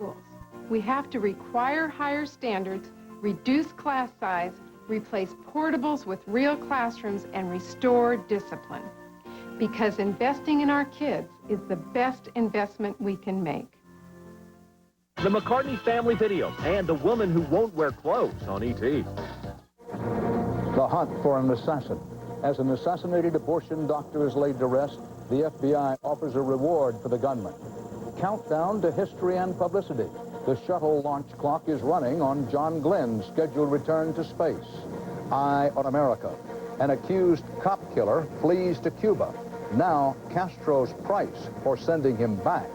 schools. We have to require higher standards, reduce class size, replace portables with real classrooms, and restore discipline. Because investing in our kids is the best investment we can make. The McCartney family video and the woman who won't wear clothes on E.T. The hunt for an assassin. As an assassinated abortion doctor is laid to rest, the FBI offers a reward for the gunman. Countdown to history and publicity. The shuttle launch clock is running on John Glenn's scheduled return to space. Eye on America. An accused cop killer flees to Cuba. Now Castro's price for sending him back.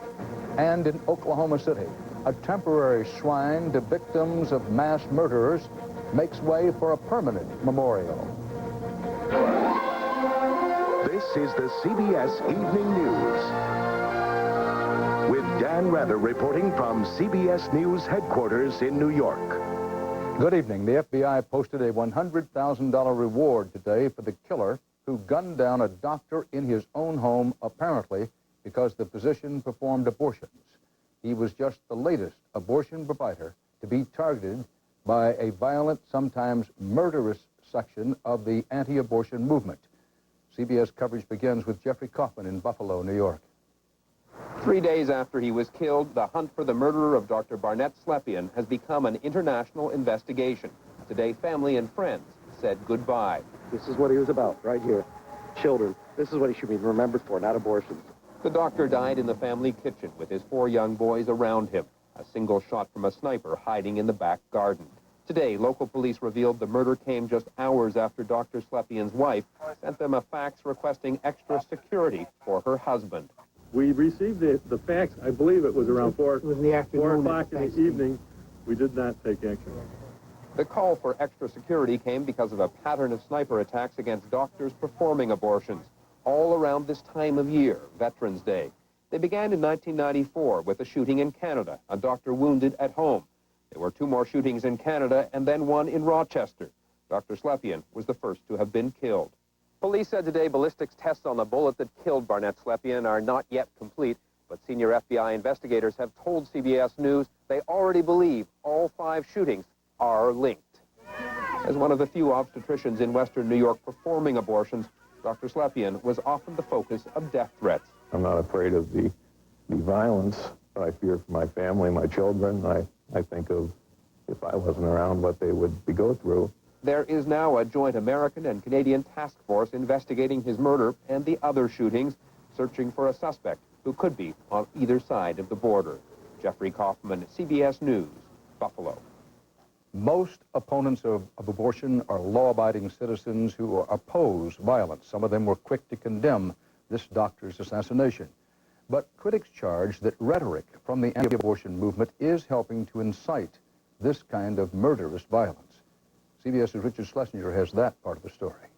And in Oklahoma City, a temporary shrine to victims of mass murderers makes way for a permanent memorial. This is the CBS Evening News. With Dan Rather reporting from CBS News headquarters in New York. Good evening. The FBI posted a $100,000 reward today for the killer who gunned down a doctor in his own home, apparently because the physician performed abortions. He was just the latest abortion provider to be targeted by a violent, sometimes murderous section of the anti-abortion movement. CBS coverage begins with Jeffrey Kaufman in Buffalo, New York. 3 days after he was killed, the hunt for the murderer of Dr. Barnett Slepian has become an international investigation. Today, family and friends said goodbye. This is what he was about, right here. Children. This is what he should be remembered for, not abortions. The doctor died in the family kitchen with his 4 young boys around him, a single shot from a sniper hiding in the back garden. Today, local police revealed the murder came just hours after Dr. Slepian's wife sent them a fax requesting extra security for her husband. We received the fax, I believe it was around 4 o'clock in the evening. We did not take action. The call for extra security came because of a pattern of sniper attacks against doctors performing abortions all around this time of year, Veterans Day. They began in 1994 with a shooting in Canada, a doctor wounded at home. There were 2 more shootings in Canada and then one in Rochester. Dr. Slepian was the first to have been killed. Police said today ballistics tests on the bullet that killed Barnett Slepian are not yet complete, but senior FBI investigators have told CBS News they already believe all 5 shootings are linked. As one of the few obstetricians in Western New York performing abortions, Dr. Slepian was often the focus of death threats. I'm not afraid of the violence, but I fear for my family, my children. I think of, if I wasn't around, what they would go through. There is now a joint American and Canadian task force investigating his murder and the other shootings, searching for a suspect who could be on either side of the border. Jeffrey Kaufman, CBS News, Buffalo. Most opponents of abortion are law-abiding citizens who oppose violence. Some of them were quick to condemn this doctor's assassination. But critics charge that rhetoric from the anti-abortion movement is helping to incite this kind of murderous violence. CBS's Richard Schlesinger has that part of the story.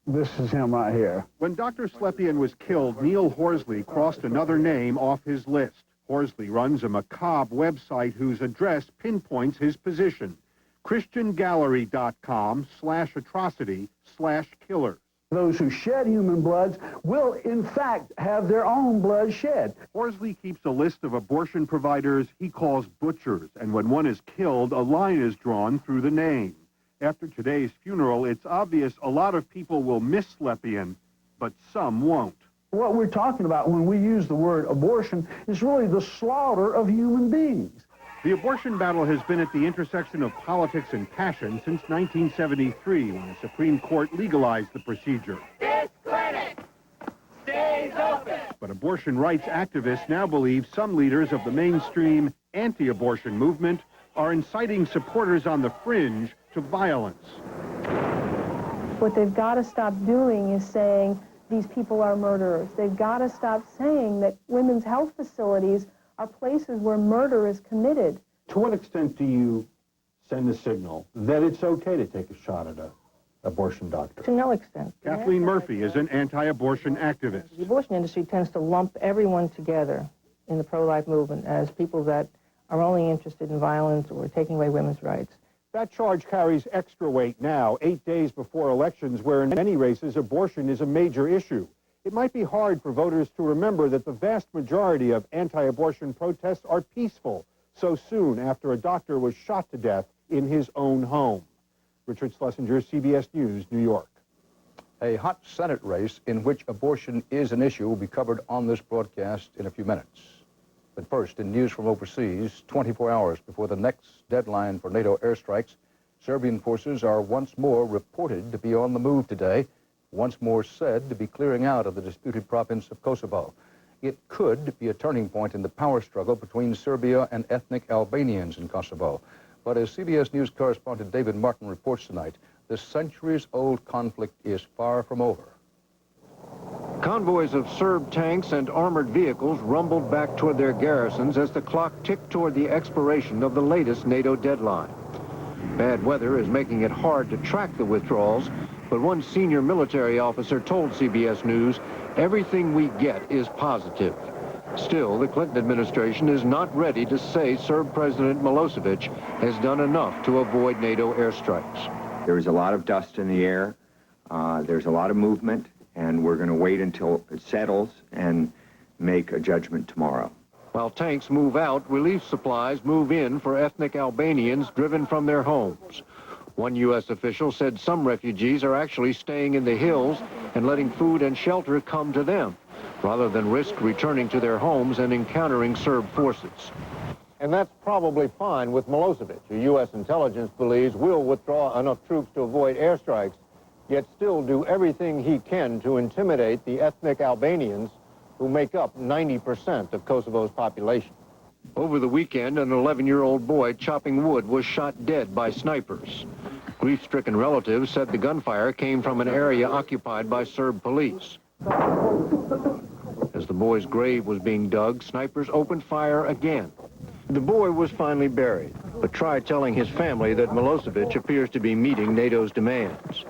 This is him right here. When Dr. Slepian was killed, Neil Horsley crossed another name off his list. Horsley runs a macabre website whose address pinpoints his position. ChristianGallery.com/atrocity/killers. Those who shed human bloods will, in fact, have their own blood shed. Horsley keeps a list of abortion providers he calls butchers, and when one is killed, a line is drawn through the name. After today's funeral, it's obvious a lot of people will miss Slepian, but some won't. What we're talking about when we use the word abortion is really the slaughter of human beings. The abortion battle has been at the intersection of politics and passion since 1973, when the Supreme Court legalized the procedure. This clinic stays open. But abortion rights activists now believe some leaders of the mainstream anti-abortion movement are inciting supporters on the fringe to violence. What they've got to stop doing is saying these people are murderers. They've got to stop saying that women's health facilities are places where murder is committed. To what extent do you send a signal that it's okay to take a shot at an abortion doctor? To no extent. Kathleen Murphy is an anti-abortion activist. The abortion industry tends to lump everyone together in the pro-life movement as people that are only interested in violence or taking away women's rights. That charge carries extra weight now, 8 days before elections, where in many races abortion is a major issue. it might be hard for voters to remember that the vast majority of anti-abortion protests are peaceful so soon after a doctor was shot to death in his own home. Richard Schlesinger, CBS News, New York. A hot Senate race in which abortion is an issue will be covered on this broadcast in a few minutes. But first, in news from overseas, 24 hours before the next deadline for NATO airstrikes, Serbian forces are once more reported to be on the move today, once more said to be clearing out of the disputed province of Kosovo. It could be a turning point in the power struggle between Serbia and ethnic Albanians in Kosovo. But as CBS News correspondent David Martin reports tonight, the centuries-old conflict is far from over. Convoys of Serb tanks and armored vehicles rumbled back toward their garrisons as the clock ticked toward the expiration of the latest NATO deadline. Bad weather is making it hard to track the withdrawals, but one senior military officer told CBS News, "Everything we get is positive." Still, the Clinton administration is not ready to say Serb President Milosevic has done enough to avoid NATO airstrikes. There is a lot of dust in the air. There's a lot of movement, and we're going to wait until it settles and make a judgment tomorrow. While tanks move out, relief supplies move in for ethnic Albanians driven from their homes. One U.S. official said some refugees are actually staying in the hills and letting food and shelter come to them, rather than risk returning to their homes and encountering Serb forces. And that's probably fine with Milosevic, who U.S. intelligence believes will withdraw enough troops to avoid airstrikes, yet still do everything he can to intimidate the ethnic Albanians who make up 90% of Kosovo's population. Over the weekend, an 11-year-old boy chopping wood was shot dead by snipers. Grief-stricken relatives said the gunfire came from an area occupied by Serb police. As the boy's grave was being dug, snipers opened fire again. The boy was finally buried, but try telling his family that Milosevic appears to be meeting NATO's demands.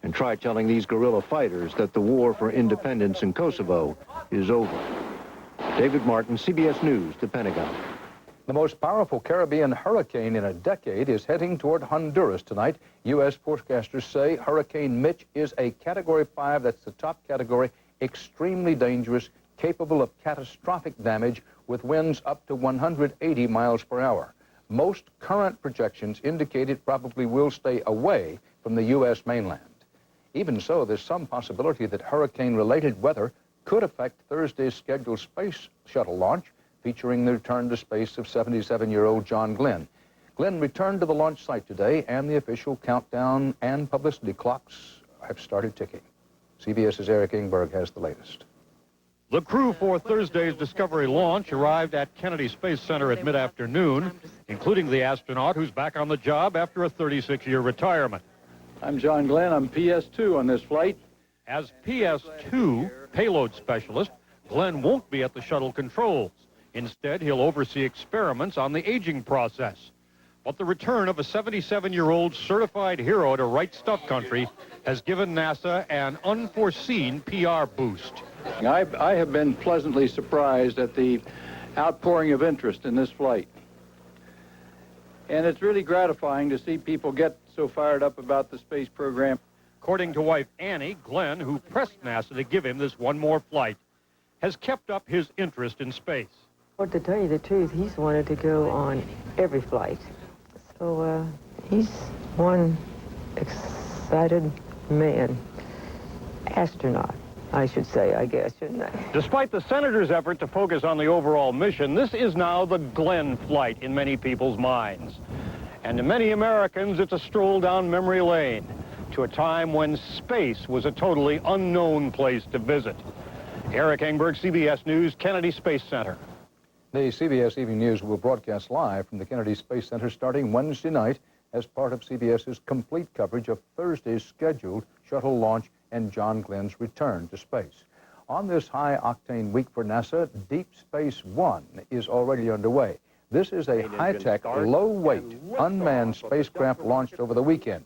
And try telling these guerrilla fighters that the war for independence in Kosovo is over. David Martin, CBS News, the Pentagon. The most powerful Caribbean hurricane in a decade is heading toward Honduras tonight. U.S. forecasters say Hurricane Mitch is a Category 5, that's the top category, extremely dangerous, capable of catastrophic damage with winds up to 180 miles per hour. Most current projections indicate it probably will stay away from the U.S. mainland. Even so, there's some possibility that hurricane-related weather could affect Thursday's scheduled space shuttle launch, featuring the return to space of 77-year-old John Glenn. Glenn returned to the launch site today, and the official countdown and publicity clocks have started ticking. CBS's Eric Ingberg has the latest. The crew for Thursday's Discovery launch arrived at Kennedy Space Center at mid-afternoon, including the astronaut who's back on the job after a 36-year retirement. I'm John Glenn. I'm PS2 on this flight. As PS2 payload specialist, Glenn won't be at the shuttle controls. Instead, he'll oversee experiments on the aging process. But the return of a 77-year-old certified hero to right stuff country has given NASA an unforeseen PR boost. I have been pleasantly surprised at the outpouring of interest in this flight. And it's really gratifying to see people get so fired up about the space program. According to wife Annie, Glenn, who pressed NASA to give him this one more flight, has kept up his interest in space. Well, to tell you the truth, he's wanted to go on every flight. So he's one excited man. Astronaut, I should say, I guess, shouldn't I? Despite the senator's effort to focus on the overall mission, this is now the Glenn flight in many people's minds. And to many Americans, it's a stroll down memory lane to a time when space was a totally unknown place to visit. Eric Engberg, CBS News, Kennedy Space Center. The CBS Evening News will broadcast live from the Kennedy Space Center starting Wednesday night as part of CBS's complete coverage of Thursday's scheduled shuttle launch and John Glenn's return to space. On this high-octane week for NASA, Deep Space One is already underway. This is a high-tech, low-weight, unmanned spacecraft launched over the weekend.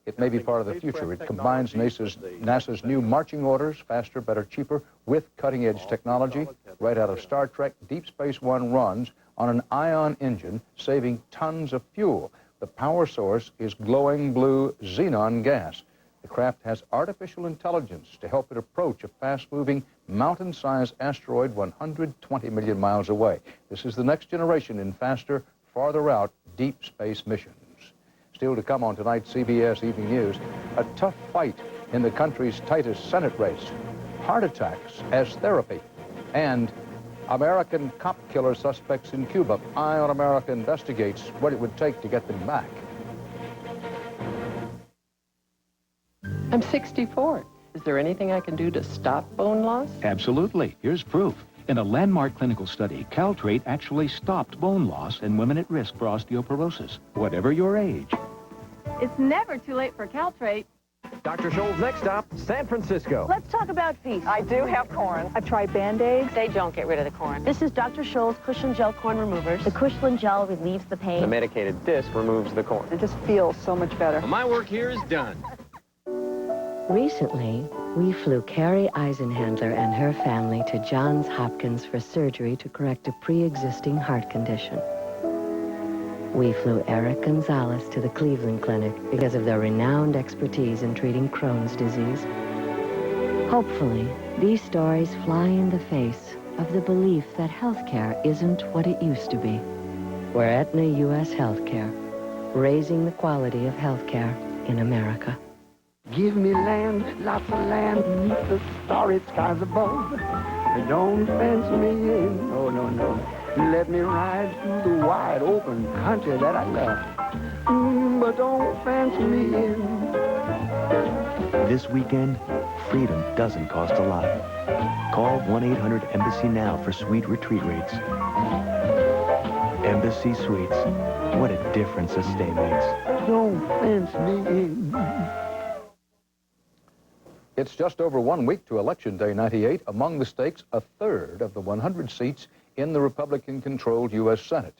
It may be part of the future. It combines NASA's new marching orders, faster, better, cheaper, with cutting-edge technology. Right out of Star Trek, Deep Space One runs on an ion engine, saving tons of fuel. The power source is glowing blue xenon gas. The craft has artificial intelligence to help it approach a fast-moving, mountain-sized asteroid 120 million miles away. This is the next generation in faster, farther out deep space missions. Still to come on tonight's CBS Evening News, a tough fight in the country's tightest Senate race, heart attacks as therapy, and American cop killer suspects in Cuba. Eye on America investigates what it would take to get them back. I'm 64. Is there anything I can do to stop bone loss? Absolutely. Here's proof. In a landmark clinical study, Caltrate actually stopped bone loss in women at risk for osteoporosis, whatever your age. It's never too late for Caltrate. Dr. Scholl's next stop, San Francisco. Let's talk about feast. I do have corn. I've tried Band-Aids. They don't get rid of the corn. This is Dr. Scholl's Cushion Gel Corn Removers. The Cushion Gel relieves the pain. The medicated disc removes the corn. It just feels so much better. Well, my work here is done. Recently, we flew Carrie Eisenhandler and her family to Johns Hopkins for surgery to correct a pre-existing heart condition. We flew Eric Gonzalez to the Cleveland Clinic because of their renowned expertise in treating Crohn's disease. Hopefully, these stories fly in the face of the belief that healthcare isn't what it used to be. We're Aetna U.S. Healthcare, raising the quality of healthcare in America. Give me land, lots of land, beneath the starry skies above. Don't fence me in, oh no, no. Let me ride through the wide open country that I love. But don't fence me in. This weekend, freedom doesn't cost a lot. Call 1-800-EMBASSY now for sweet retreat rates. Embassy Suites. What a difference a stay makes. Don't fence me in. It's just over 1 week to Election Day 98. Among the stakes, a third of the 100 seats in the Republican-controlled U.S. Senate.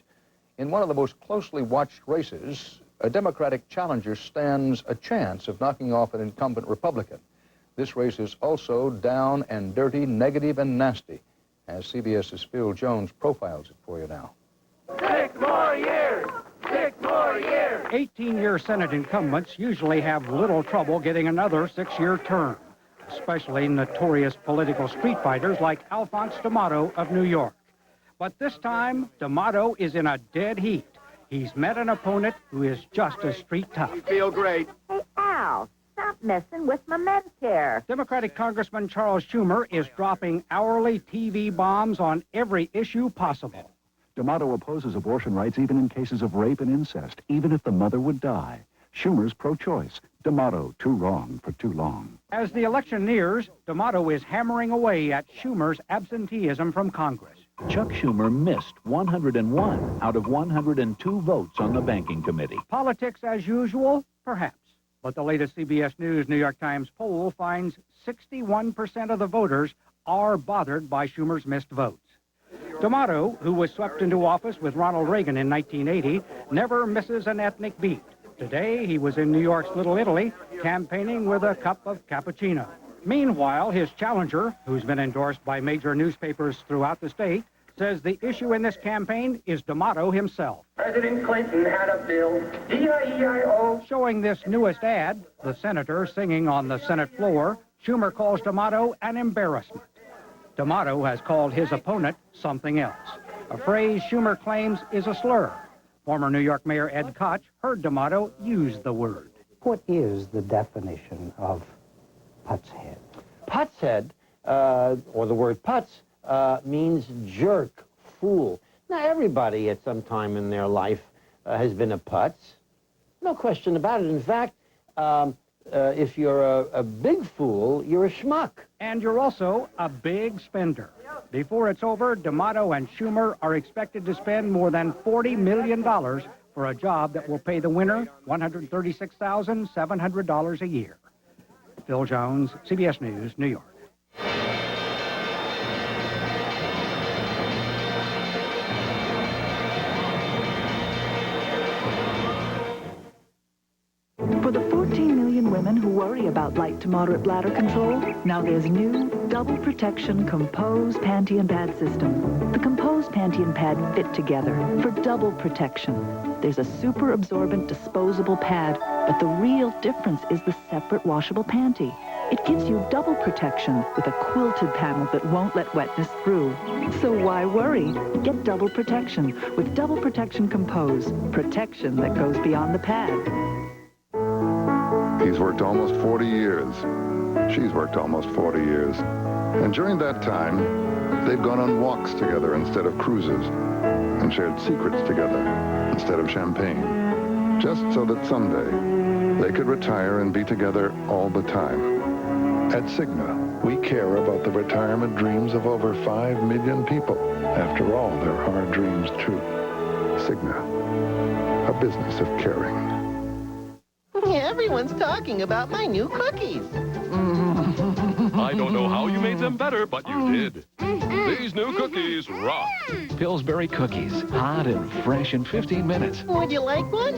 In one of the most closely watched races, a Democratic challenger stands a chance of knocking off an incumbent Republican. This race is also down and dirty, negative and nasty, as CBS's Phil Jones profiles it for you now. 6 more years! 6 more years! 18-year Senate incumbents usually have little trouble getting another 6-year term, especially notorious political street fighters like Alphonse D'Amato of New York. But this time, D'Amato is in a dead heat. He's met an opponent who is just as street tough. You feel great. Hey, Al, stop messing with my Medicare. Democratic Congressman Charles Schumer is dropping hourly TV bombs on every issue possible. D'Amato opposes abortion rights even in cases of rape and incest, even if the mother would die. Schumer's pro-choice. D'Amato, too wrong for too long. As the election nears, D'Amato is hammering away at Schumer's absenteeism from Congress. Chuck Schumer missed 101 out of 102 votes on the Banking Committee. Politics as usual? Perhaps. But the latest CBS News New York Times poll finds 61% of the voters are bothered by Schumer's missed votes. D'Amato, who was swept into office with Ronald Reagan in 1980, never misses an ethnic beat. Today, he was in New York's Little Italy, campaigning with a cup of cappuccino. Meanwhile, his challenger, who's been endorsed by major newspapers throughout the state, says the issue in this campaign is D'Amato himself. President Clinton had a bill, E-I-E-I-O. Showing this newest ad, the senator singing on the Senate floor, Schumer calls D'Amato an embarrassment. D'Amato has called his opponent something else, a phrase Schumer claims is a slur. Former New York Mayor Ed Koch heard D'Amato use the word. What is the definition of putz head? Putz head, or the word putz, means jerk, fool. Now, everybody at some time in their life has been a putz. No question about it. In fact, if you're a big fool, you're a schmuck. And you're also a big spender. Before it's over, D'Amato and Schumer are expected to spend more than $40 million for a job that will pay the winner $136,700 a year. Phil Jones, CBS News, New York. For the 14 million women who worry about light to moderate bladder control, now there's new Double Protection Compose Panty and Pad System. The Compose Panty and Pad fit together for double protection. There's a super absorbent disposable pad, but the real difference is the separate washable panty. It gives you double protection with a quilted panel that won't let wetness through. So why worry? Get double protection with Double Protection Compose. Protection that goes beyond the pad. He's worked almost 40 years. She's worked almost 40 years. And during that time, they've gone on walks together instead of cruises and shared secrets together instead of champagne, just so that someday they could retire and be together all the time. At Cigna, we care about the retirement dreams of over 5 million people. After all, they're our dreams true. Cigna, a business of caring. Everyone's talking about my new cookies. I don't know how you made them better, but you did. These new cookies rock. Pillsbury cookies, hot and fresh in 15 minutes. Would you like one?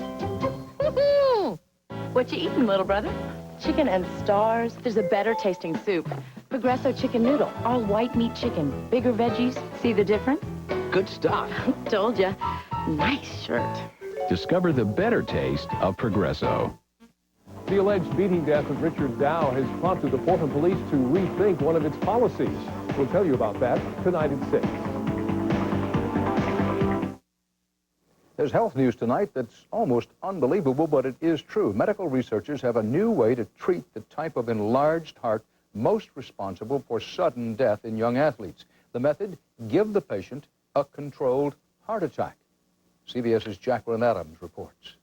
What you eating, little brother? Chicken and stars. There's a better tasting soup. Progresso chicken noodle, all white meat chicken, bigger veggies. See the difference? Good stuff. Told ya. Nice shirt. Discover the better taste of Progresso. The alleged beating death of Richard Dow has prompted the Portland Police to rethink one of its policies. We'll tell you about that tonight at 6. There's health news tonight that's almost unbelievable, but it is true. Medical researchers have a new way to treat the type of enlarged heart most responsible for sudden death in young athletes. The method, give the patient a controlled heart attack. CBS's Jacqueline Adams reports.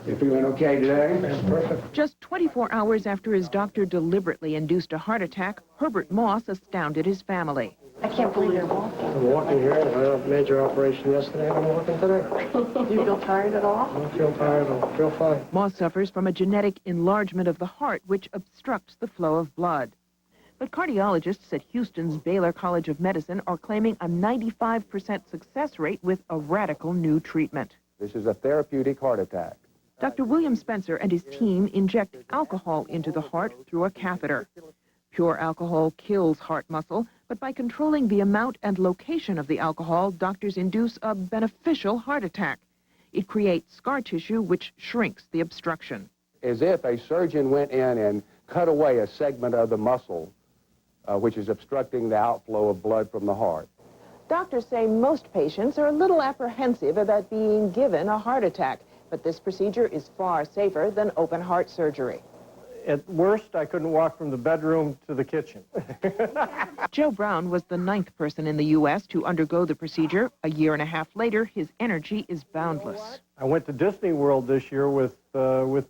You feeling okay today? That's perfect. Just 24 hours after his doctor deliberately induced a heart attack, Herbert Moss astounded his family. I can't believe you're walking. I'm walking here. I had a major operation yesterday. I'm walking today. You feel tired at all? I don't feel tired. I feel fine. Moss suffers from a genetic enlargement of the heart, which obstructs the flow of blood. But cardiologists at Houston's Baylor College of Medicine are claiming a 95% success rate with a radical new treatment. This is a therapeutic heart attack. Dr. William Spencer and his team inject alcohol into the heart through a catheter. Pure alcohol kills heart muscle, but by controlling the amount and location of the alcohol, doctors induce a beneficial heart attack. It creates scar tissue, which shrinks the obstruction. As if a surgeon went in and cut away a segment of the muscle, which is obstructing the outflow of blood from the heart. Doctors say most patients are a little apprehensive about being given a heart attack, but this procedure is far safer than open heart surgery. At worst, I couldn't walk from the bedroom to the kitchen. Joe Brown was the 9th person in the U.S. to undergo the procedure. A year and a half later, his energy is boundless. I went to Disney World this year with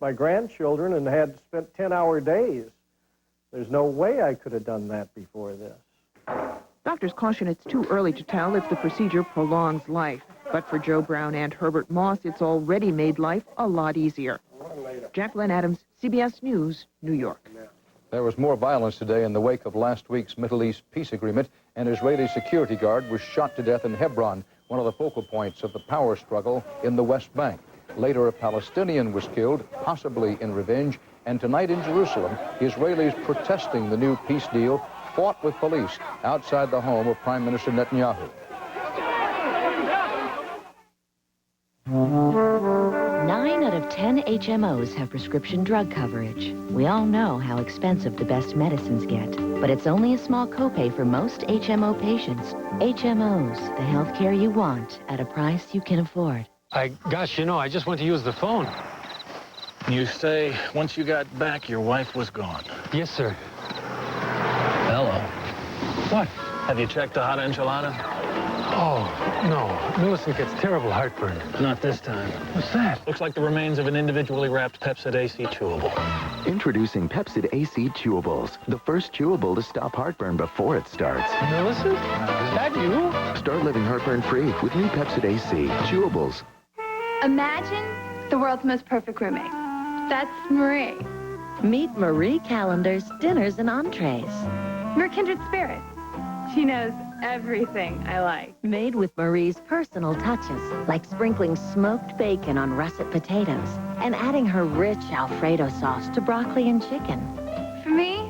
my grandchildren and had spent 10-hour days. There's no way I could have done that before this. Doctors caution it's too early to tell if the procedure prolongs life. But for Joe Brown and Herbert Moss, it's already made life a lot easier. Jacqueline Adams, CBS News, New York. There was more violence today in the wake of last week's Middle East peace agreement. An Israeli security guard was shot to death in Hebron, one of the focal points of the power struggle in the West Bank. Later, a Palestinian was killed, possibly in revenge. And tonight in Jerusalem, Israelis protesting the new peace deal fought with police outside the home of Prime Minister Netanyahu. 9 out of 10 HMOs have prescription drug coverage. We all know how expensive the best medicines get, but it's only a small copay for most HMO patients. HMOs, the health care you want at a price you can afford. Gosh, you know, I just went to use the phone. You say once you got back, your wife was gone. Yes, sir. Hello. What? Have you checked the hot enchilada? Oh, no. Millicent gets terrible heartburn. Not this time. What's that? Looks like the remains of an individually wrapped Pepsid AC chewable. Introducing Pepsid AC Chewables, the first chewable to stop heartburn before it starts. Millicent? Is that you? Start living heartburn-free with new Pepsid AC Chewables. Imagine the world's most perfect roommate. That's Marie. Meet Marie Callender's dinners and entrees. We're kindred spirits. She knows everything I like. Made with Marie's personal touches, like sprinkling smoked bacon on russet potatoes and adding her rich Alfredo sauce to broccoli and chicken. For me,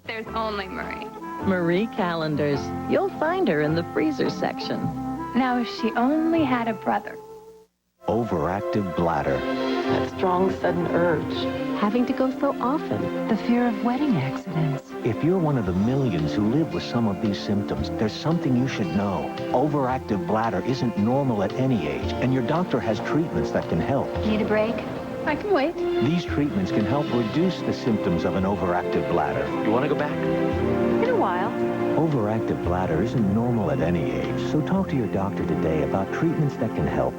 there's there's only Marie. Marie calendars. You'll find her in the freezer section. Now, if she only had a brother. Overactive bladder. That strong, sudden urge. Having to go so often. The fear of wedding accidents. If you're one of the millions who live with some of these symptoms, there's something you should know. Overactive bladder isn't normal at any age, and your doctor has treatments that can help. Need a break? I can wait. These treatments can help reduce the symptoms of an overactive bladder. You want to go back? In a while. Overactive bladder isn't normal at any age, so talk to your doctor today about treatments that can help.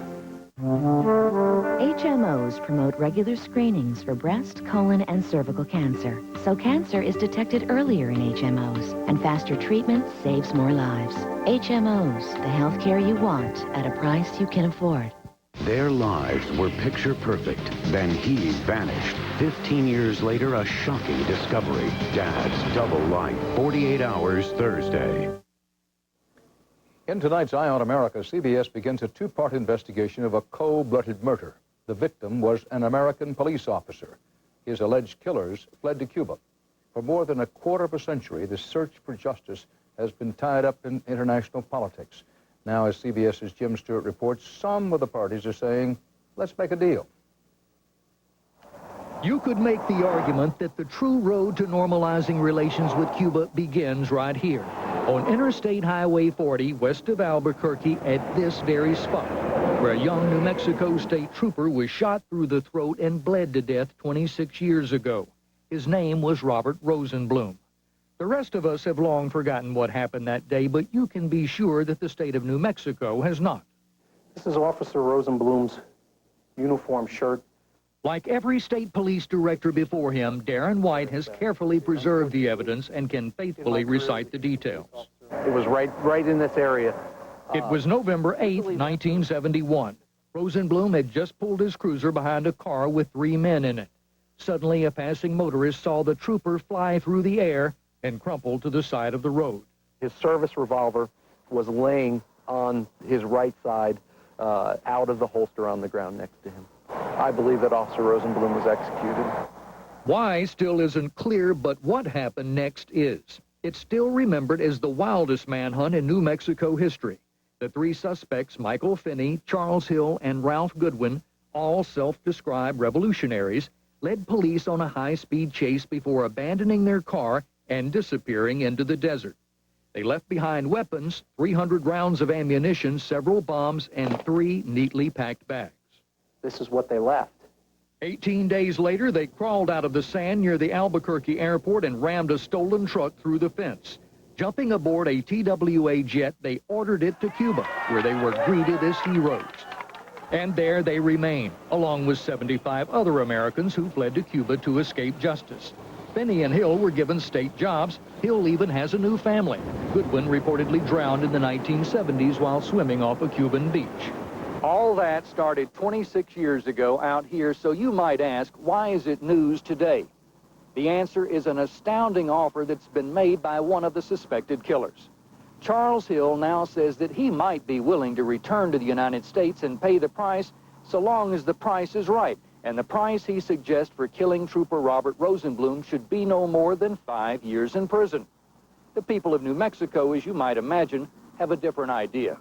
HMOs promote regular screenings for breast, colon, and cervical cancer. So cancer is detected earlier in HMOs, and faster treatment saves more lives. HMOs, the health care you want at a price you can afford. Their lives were picture perfect. Then he vanished. 15 years later, a shocking discovery. Dad's double life, 48 hours Thursday. In tonight's Eye on America, CBS begins a two-part investigation of a cold-blooded murder. The victim was an American police officer. His alleged killers fled to Cuba. For more than a quarter of a century, the search for justice has been tied up in international politics. Now, as CBS's Jim Stewart reports, some of the parties are saying, let's make a deal. You could make the argument that the true road to normalizing relations with Cuba begins right here, on Interstate Highway 40 west of Albuquerque at this very spot, where a young New Mexico state trooper was shot through the throat and bled to death 26 years ago. His name was Robert Rosenblum. The rest of us have long forgotten what happened that day, but you can be sure that the state of New Mexico has not. This is Officer Rosenblum's uniform shirt. Like every state police director before him, Darren White has carefully preserved the evidence and can faithfully recite the details. It was right in this area. It was November 8th, 1971. Rosenblum had just pulled his cruiser behind a car with 3 men in it. Suddenly, a passing motorist saw the trooper fly through the air and crumpled to the side of the road. His service revolver was laying on his right side, out of the holster on the ground next to him. I believe that Officer Rosenblum was executed. Why still isn't clear, but what happened next is. It's still remembered as the wildest manhunt in New Mexico history. The 3 suspects, Michael Finney, Charles Hill, and Ralph Goodwin, all self-described revolutionaries, led police on a high-speed chase before abandoning their car and disappearing into the desert. They left behind weapons, 300 rounds of ammunition, several bombs, and 3 neatly packed bags. This is what they left. 18 days later, they crawled out of the sand near the Albuquerque airport and rammed a stolen truck through the fence. Jumping aboard a TWA jet, they ordered it to Cuba, where they were greeted as heroes. And there they remain, along with 75 other Americans who fled to Cuba to escape justice. Finney and Hill were given state jobs. Hill even has a new family. Goodwin reportedly drowned in the 1970s while swimming off a Cuban beach. All that started 26 years ago out here, so you might ask, why is it news today? The answer is an astounding offer that's been made by one of the suspected killers. Charles Hill now says that he might be willing to return to the United States and pay the price so long as the price is right. And the price he suggests for killing Trooper Robert Rosenblum should be no more than 5 years in prison. The people of New Mexico, as you might imagine, have a different idea.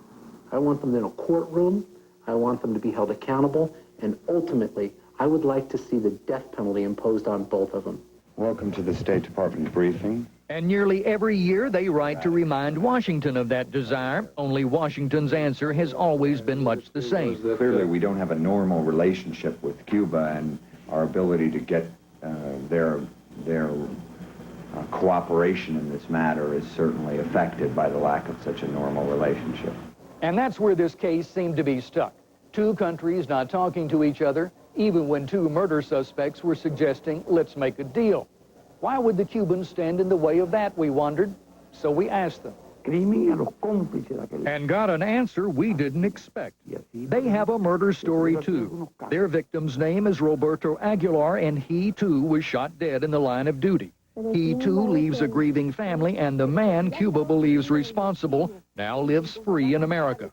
I want them in a courtroom. I want them to be held accountable. And ultimately, I would like to see the death penalty imposed on both of them. Welcome to the State Department briefing. And nearly every year they write to remind Washington of that desire, only Washington's answer has always been much the same. Clearly, we don't have a normal relationship with Cuba, and our ability to get their cooperation in this matter is certainly affected by the lack of such a normal relationship. And that's where this case seemed to be stuck. 2 countries not talking to each other, even when 2 murder suspects were suggesting, let's make a deal. Why would the Cubans stand in the way of that, we wondered. So we asked them. And got an answer we didn't expect. They have a murder story, too. Their victim's name is Roberto Aguilar, and he, too, was shot dead in the line of duty. He, too, leaves a grieving family, and the man Cuba believes responsible now lives free in America.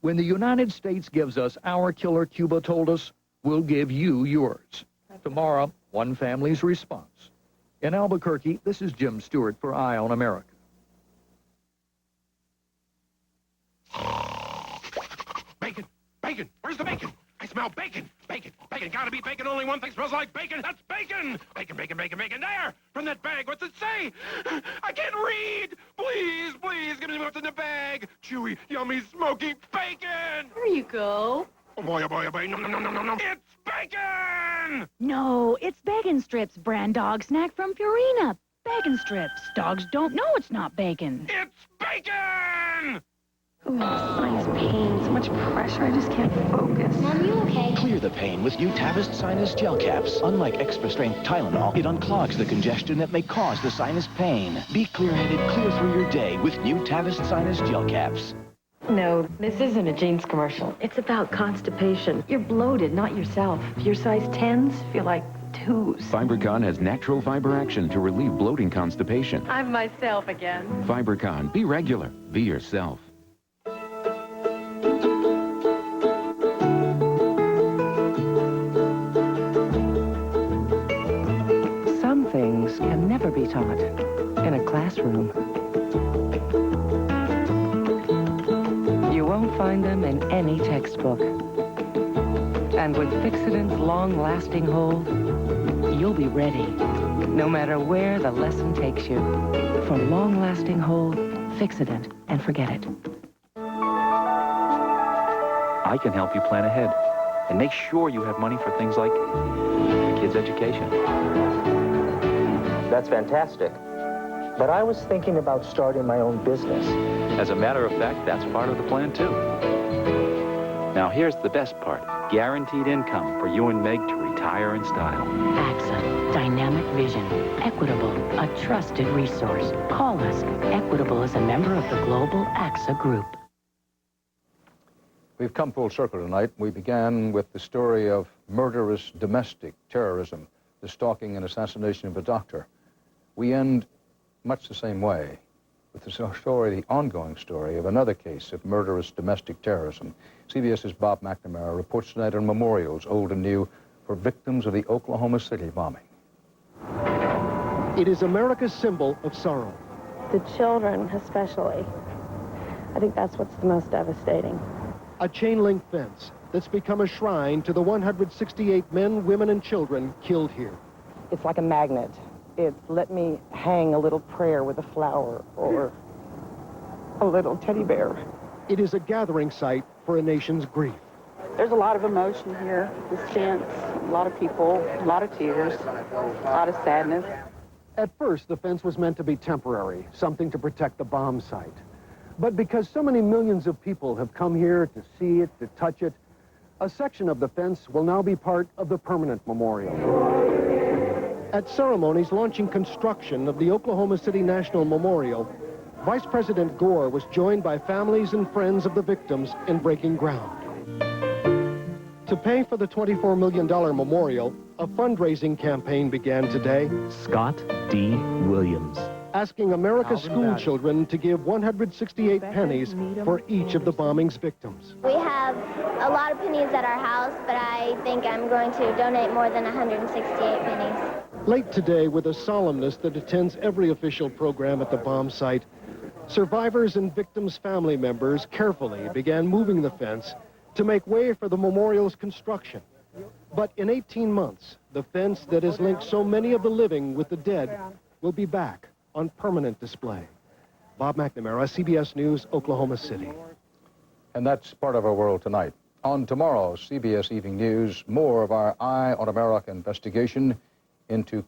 When the United States gives us our killer, Cuba told us, we'll give you yours. Tomorrow, one family's response. In Albuquerque, this is Jim Stewart for Eye on America. Bacon! Bacon! Where's the bacon? I smell bacon! Bacon! Bacon! Gotta be bacon! Only one thing smells like bacon! That's bacon! Bacon, bacon, bacon, bacon! There! From that bag! What's it say? I can't read! Please, please, give me what's in the bag! Chewy, yummy, smoky bacon! There you go. Oh boy, oh boy, oh boy! No, no, no, no, no, no! It's bacon! No, it's Bacon Strips, brand dog snack from Purina. Bacon Strips. Dogs don't know it's not bacon. It's bacon! Ooh, sinus pain, so much pressure, I just can't focus. Mom, you okay? Clear the pain with new Tavist Sinus Gel Caps. Unlike extra-strength Tylenol, it unclogs the congestion that may cause the sinus pain. Be clear-headed, clear through your day with new Tavist Sinus Gel Caps. No, this isn't a jeans commercial. It's about constipation. You're bloated, not yourself. Your size 10s feel like 2s. FiberCon has natural fiber action to relieve bloating constipation. I'm myself again. FiberCon, be regular, be yourself. Some things can never be taught in a classroom. You won't find them in any textbook. And with Fixodent's long-lasting hold, you'll be ready, no matter where the lesson takes you. For long-lasting hold, Fixodent, and forget it. I can help you plan ahead and make sure you have money for things like the kids' education. That's fantastic. But I was thinking about starting my own business. As a matter of fact, that's part of the plan, too. Now, here's the best part. Guaranteed income for you and Meg to retire in style. AXA, dynamic vision, Equitable, a trusted resource. Call us. Equitable is a member of the global AXA group. We've come full circle tonight. We began with the story of murderous domestic terrorism, the stalking and assassination of a doctor. We end much the same way with the story, the ongoing story of another case of murderous domestic terrorism. CBS's Bob McNamara reports tonight on memorials, old and new, for victims of the Oklahoma City bombing. It is America's symbol of sorrow. The children, especially. I think that's what's the most devastating. A chain-link fence that's become a shrine to the 168 men, women, and children killed here. It's like a magnet. It's let me hang a little prayer with a flower or a little teddy bear. It is a gathering site for a nation's grief. There's a lot of emotion here, this fence, a lot of people, a lot of tears, a lot of sadness. At first, the fence was meant to be temporary, something to protect the bomb site. But because so many millions of people have come here to see it, to touch it, a section of the fence will now be part of the permanent memorial. At ceremonies launching construction of the Oklahoma City National Memorial, Vice President Gore was joined by families and friends of the victims in breaking ground. To pay for the $24 million memorial, a fundraising campaign began today. Scott D. Williams. Asking America's school children to give 168 pennies for each of the bombing's victims. We have a lot of pennies at our house, but I think I'm going to donate more than 168 pennies. Late today, with a solemnness that attends every official program at the bomb site, survivors and victims' family members carefully began moving the fence to make way for the memorial's construction. But in 18 months, the fence that has linked so many of the living with the dead will be back on permanent display. Bob McNamara, CBS News, Oklahoma City. And that's part of our world tonight. On tomorrow's CBS Evening News, more of our Eye on America investigation into